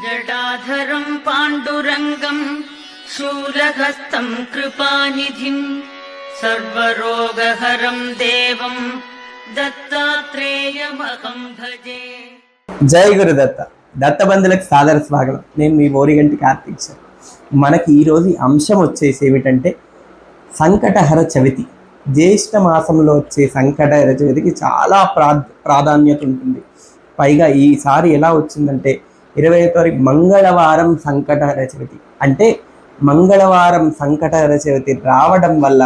జటాధరం పాండురంగం శూలహస్తం కృపానిధిం సర్వరోగహరం దేవం దత్తాత్రేయమహం భజే. జై గురుదత్త. దత్తబంధులకు సాదర స్వాగతం. నేను మీ ఓరిగంటి కార్తీక్ సార్. మనకి ఈరోజు అంశం వచ్చేసి ఏమిటంటే సంకటహర చవితి. జ్యేష్ఠ మాసంలో వచ్చే సంకటహర చవితికి చాలా ప్రాధాన్యత ఉంటుంది. పైగా ఈసారి ఎలా వచ్చిందంటే 20వ తారీఖు మంగళవారం సంకటహర చవితి. అంటే మంగళవారం సంకటహర చవితి రావడం వల్ల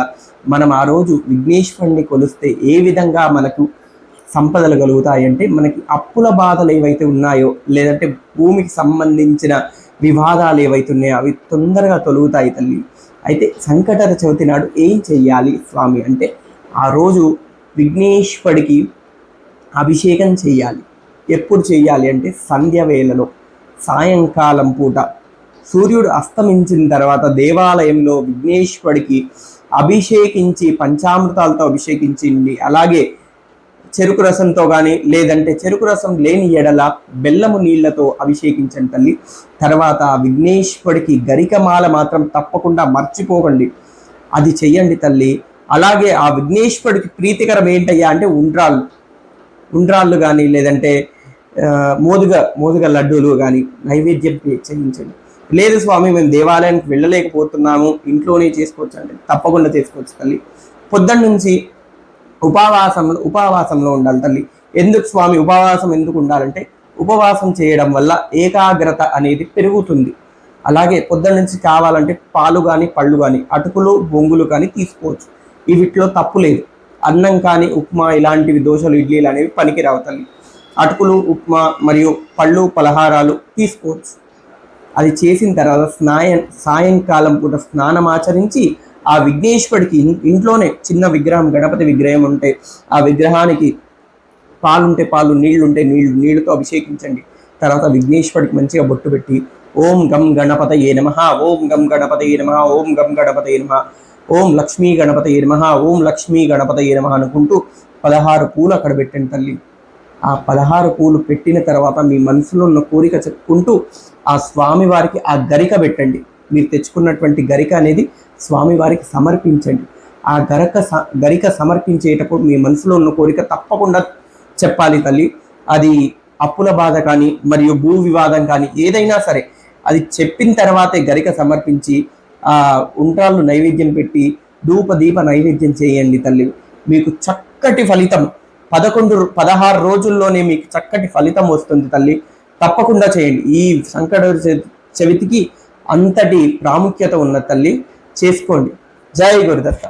మనం ఆ రోజు విఘ్నేశ్వరుని కొలిస్తే ఏ విధంగా మనకు సంపదలు కలుగుతాయంటే, మనకి అప్పుల బాధలు ఏవైతే ఉన్నాయో, లేదంటే భూమికి సంబంధించిన వివాదాలు ఏవైతే ఉన్నాయో అవి తొందరగా తొలుగుతాయి తల్లి. అయితే సంకటహర చవితి నాడు ఏం చెయ్యాలి స్వామి అంటే, ఆ రోజు విఘ్నేశ్వరుడికి అభిషేకం చెయ్యాలి. ఎప్పుడు చెయ్యాలి అంటే సంధ్య వేళలో, సాయంకాలం పూట సూర్యుడు అస్తమించిన తర్వాత దేవాలయంలో విఘ్నేశ్వరుడికి అభిషేకించి పంచామృతాలతో అభిషేకించింది. అలాగే చెరుకు రసంతో కానీ, లేదంటే చెరుకు రసం లేని ఎడల బెల్లము నీళ్లతో అభిషేకించండి తల్లి. తర్వాత విఘ్నేశ్వరుడికి గరికమాల మాత్రం తప్పకుండా మర్చిపోకండి, అది చెయ్యండి తల్లి. అలాగే ఆ విఘ్నేశ్వరుడికి ప్రీతికరం ఏంటయ్యా అంటే ఉండ్రాళ్ళు కానీ, లేదంటే మోదుగ లడ్డూలు కానీ నైవేద్యం చేయించండి. లేదు స్వామి మేము దేవాలయానికి వెళ్ళలేకపోతున్నాము, ఇంట్లోనే చేసుకోవచ్చు అంటే తప్పకుండా చేసుకోవచ్చు తల్లి. పొద్దున్న నుంచి ఉపవాసంలో ఉండాలి తల్లి. ఎందుకు స్వామి ఉపవాసం ఎందుకు ఉండాలంటే, ఉపవాసం చేయడం వల్ల ఏకాగ్రత అనేది పెరుగుతుంది. అలాగే పొద్దున్న నుంచి కావాలంటే పాలు కానీ, పళ్ళు కానీ, అటుకులు బొంగులు కానీ తీసుకోవచ్చు. వీటిలో తప్పు లేదు. అన్నం కానీ, ఉప్మా ఇలాంటివి, దోశలు ఇడ్లీలు అనేవి పనికిరావు తల్లి. అటుకులు, ఉప్మా మరియు పళ్ళు పలహారాలు తీసుకోవచ్చు. అది చేసిన తర్వాత సాయంకాలం పూట స్నానం ఆచరించి ఆ విఘ్నేశ్వరుడికి ఇంట్లోనే చిన్న విగ్రహం, గణపతి విగ్రహం ఉంటే ఆ విగ్రహానికి పాలుంటే పాలు, నీళ్లుంటే నీళ్లతో అభిషేకించండి. తర్వాత విఘ్నేశ్వరుడికి మంచిగా బొట్టు పెట్టి ఓం గం గణపతయే నమః, ఓం గం గణపతయే నమః, ఓం గం గణపతయే నమః, ఓం లక్ష్మీ గణపతయే నమః, ఓం లక్ష్మీ గణపతయే నమః అనుకుంటూ 16 పూలు అక్కడ పెట్టండి తల్లి. ఆ 16 పూలు పెట్టిన తర్వాత మీ మనసులో ఉన్న కోరిక చెప్పుకుంటూ ఆ స్వామివారికి ఆ గరిక పెట్టండి. మీరు తెచ్చుకున్నటువంటి గరిక అనేది స్వామివారికి సమర్పించండి. ఆ గరిక సమర్పించేటప్పుడు మీ మనసులో ఉన్న కోరిక తప్పకుండా చెప్పాలి తల్లి. అది అప్పుల బాధ కానీ, మరియు భూ వివాదం కానీ, ఏదైనా సరే అది చెప్పిన తర్వాతే గరిక సమర్పించి ఆ ఉండ్రాళ్ళు నైవేద్యం పెట్టి ధూప దీప నైవేద్యం చేయండి తల్లి. మీకు చక్కటి ఫలితం 16 రోజుల్లోనే మీకు చక్కటి ఫలితం వస్తుంది తల్లి. తప్పకుండా చేయండి. ఈ సంకటహర చవితికి అంతటి ప్రాముఖ్యత ఉన్న తల్లి, చేసుకోండి. జై గురుదత్త.